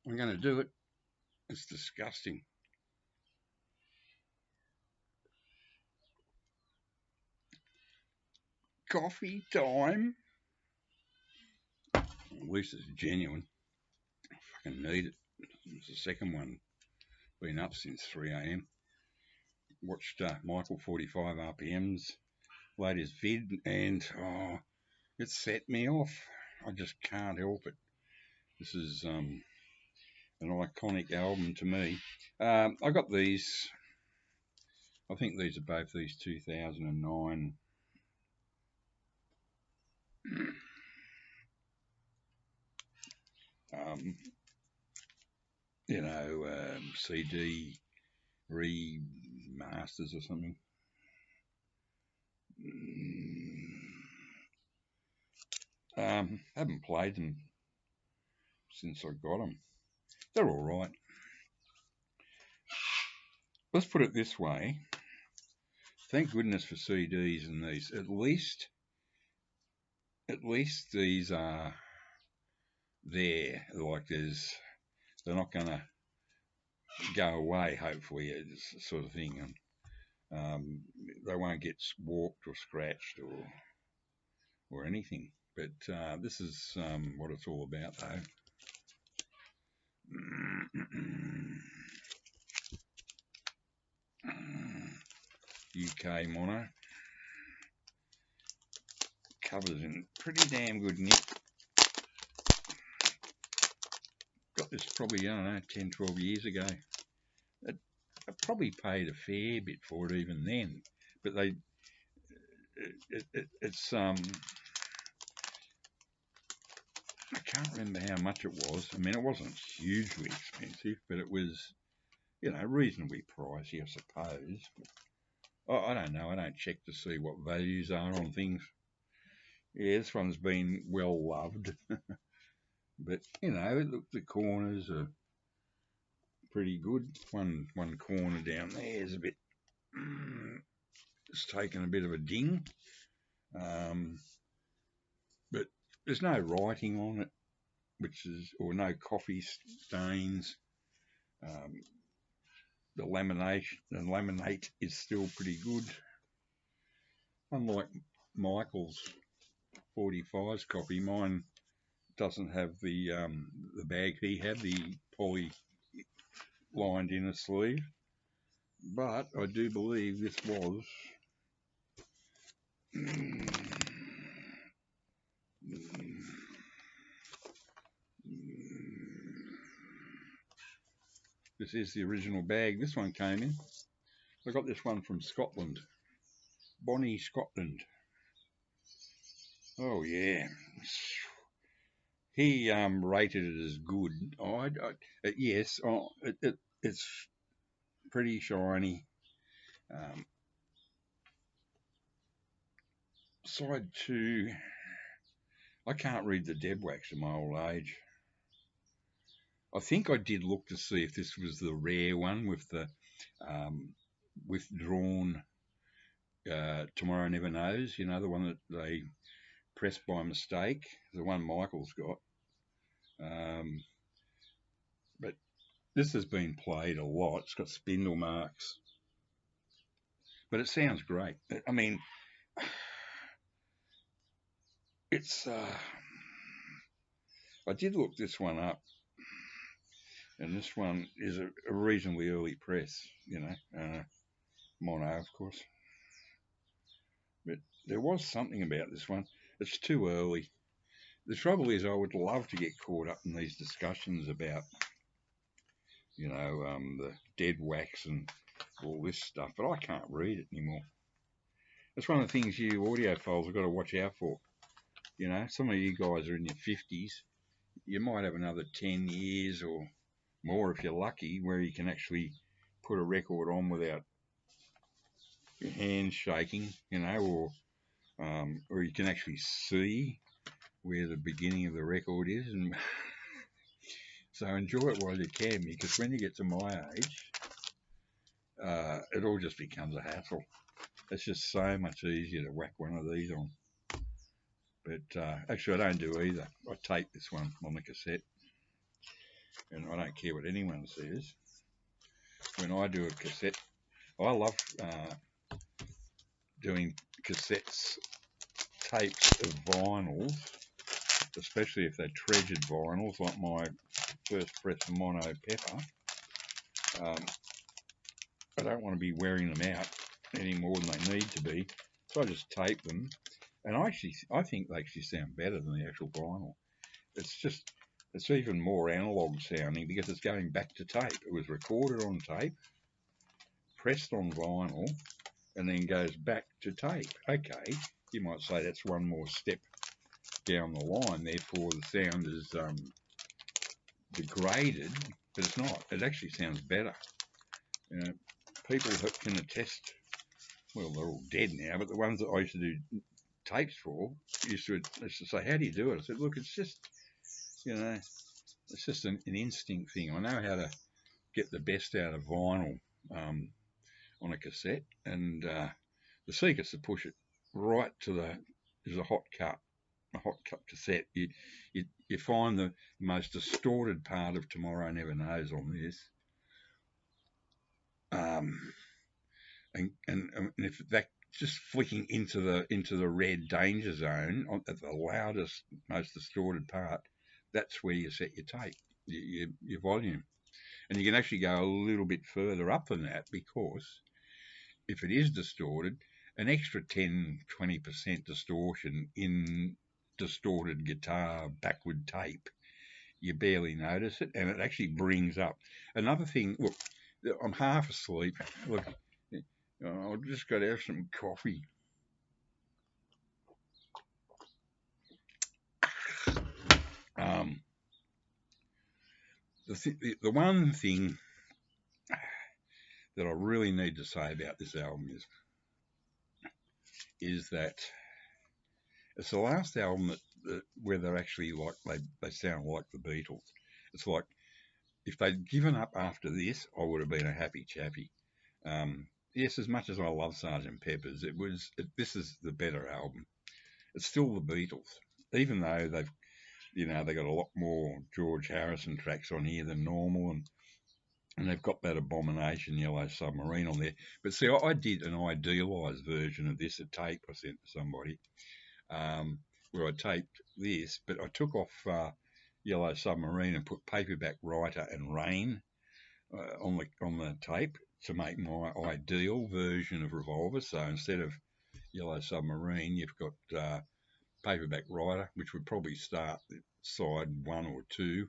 I'm going to do it. It's disgusting. Coffee time. At least it's genuine. I fucking need it. It's the second one. Been up since 3 a.m. Watched Michael 45 RPMs latest vid, and it set me off. I just can't help it. This is an iconic album to me. I got these. I think these are both these 2009. CD remasters or something. Haven't played them since I got them. They're all right. Let's put it this way. Thank goodness for CDs and these. At least these are there. Like they're not going to go away. Hopefully, it's sort of thing, and they won't get warped or scratched or anything. But this is what it's all about, though. UK mono. Covers in pretty damn good nick. Got this probably, I don't know, 10, 12 years ago. I probably paid a fair bit for it even then. But it's I can't remember how much it was. I mean, it wasn't hugely expensive, but it was, reasonably pricey, I suppose. I don't know. I don't check to see what values are on things. Yeah, this one's been well loved. But, the corners are pretty good. One corner down there is a bit, it's taken a bit of a ding. But there's no writing on it, or no coffee stains. The laminate is still pretty good. Unlike Michael's 45's copy, mine doesn't have the bag he had, the poly lined inner sleeve. But I do believe this was this is the original bag this one came in. I got this one from Scotland, Bonnie, Scotland. Oh yeah, he rated it as good. Yes, it's pretty shiny. Side 2, I can't read the dead wax at my old age. I think I did look to see if this was the rare one with the withdrawn Tomorrow Never Knows, the one that they pressed by mistake, the one Michael's got. But this has been played a lot. It's got spindle marks. But it sounds great. I mean, it's... I did look this one up. And this one is a reasonably early press, mono, of course. But there was something about this one. It's too early. The trouble is I would love to get caught up in these discussions about, the dead wax and all this stuff, but I can't read it anymore. That's one of the things you audiophiles have got to watch out for. Some of you guys are in your 50s. You might have another 10 years or more if you're lucky, where you can actually put a record on without your hands shaking, or you can actually see where the beginning of the record is, and so enjoy it while you can, because when you get to my age, it all just becomes a hassle. It's just so much easier to whack one of these on. But actually, I don't do either. I tape this one on the cassette. and I don't care what anyone says. When I do a cassette, I love doing cassettes, tapes of vinyls, especially if they're treasured vinyls, like my first press mono pepper. I don't want to be wearing them out any more than they need to be, so I just tape them. And I think they actually sound better than the actual vinyl. It's even more analog sounding because it's going back to tape. It was recorded on tape, pressed on vinyl, and then goes back to tape. Okay, you might say that's one more step down the line, therefore the sound is degraded, but it's not. It actually sounds better. You know, people that can attest, well, they're all dead now, but the ones that I used to do tapes for used to say, how do you do it? I said, look, it's just, it's just an instinct thing. I know how to get the best out of vinyl on a cassette, and the secret's to push it right to there's a hot cut cassette. You find the most distorted part of Tomorrow Never Knows on this. And if that just flicking into the red danger zone at the loudest, most distorted part, that's where you set your tape, your volume. And you can actually go a little bit further up than that, because if it is distorted, an extra 10-20% distortion in distorted guitar backward tape, you barely notice it, and it actually brings up. Another thing, look, I'm half asleep. Look, I've just got to have some coffee. The one thing that I really need to say about this album is that it's the last album that where they're actually like they sound like the Beatles. It's like if they'd given up after this, I would have been a happy chappy. Yes, as much as I love Sgt. Pepper's, this is the better album. It's still the Beatles, even though they got a lot more George Harrison tracks on here than normal, and they've got that abomination Yellow Submarine on there. But see, I did an idealised version of this, a tape I sent to somebody, where I taped this, but I took off Yellow Submarine and put Paperback Writer and Rain on the tape to make my ideal version of Revolver. So instead of Yellow Submarine, you've got Paperback Writer, which would probably start at side 1 or 2.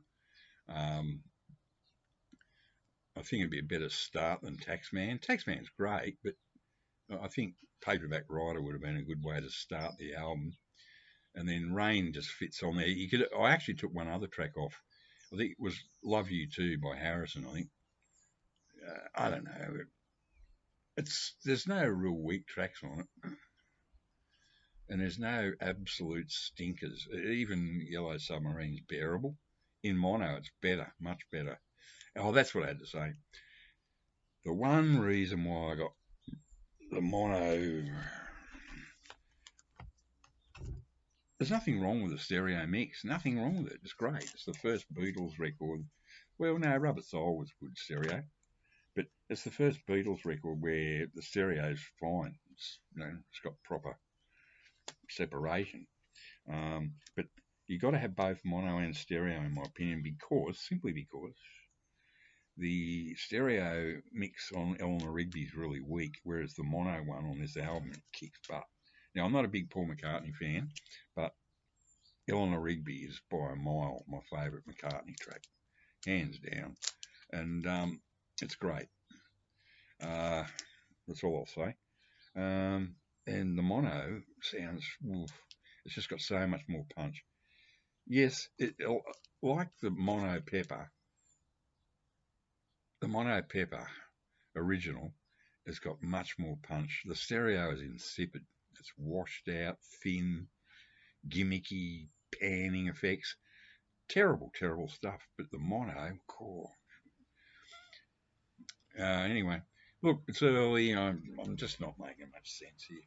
I think it'd be a better start than Taxman. Taxman's great, but I think Paperback Writer would have been a good way to start the album. And then Rain just fits on there. I actually took one other track off. I think it was Love You Too by Harrison, I think. I don't know. There's no real weak tracks on it. And there's no absolute stinkers. Even Yellow Submarine's bearable. In mono, it's better, much better. Oh, that's what I had to say. The one reason why I got the mono, there's nothing wrong with the stereo mix. Nothing wrong with it. It's great. It's the first Beatles record. Well, no, Rubber Soul was good stereo. But it's the first Beatles record where the stereo's fine. It's got proper separation. But you've got to have both mono and stereo, in my opinion, simply because the stereo mix on Eleanor Rigby is really weak, whereas the mono one on this album kicks butt. Now, I'm not a big Paul McCartney fan, but Eleanor Rigby is by a mile my favourite McCartney track, hands down. And it's great. That's all I'll say. And the mono sounds, it's just got so much more punch. Yes, like the mono pepper original has got much more punch. The stereo is insipid. It's washed out, thin, gimmicky, panning effects. Terrible, terrible stuff. But the mono, cool. Anyway, look, it's early. I'm just not making much sense here.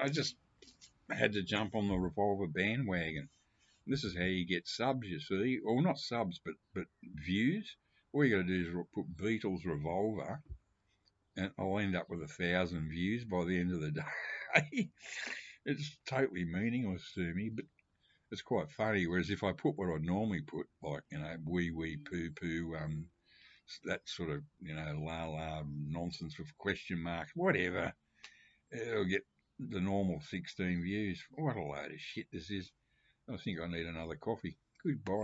I just had to jump on the Revolver bandwagon. This is how you get subs, you see. Well, not subs, but views. All you got to do is put Beatles Revolver, and I'll end up with 1,000 views by the end of the day. It's totally meaningless to me, but it's quite funny. Whereas if I put what I normally put, like, wee, poo, poo, that sort of, la la nonsense with question marks, whatever, it'll get the normal 16 views. What a load of shit this is. I think I need another coffee. Goodbye.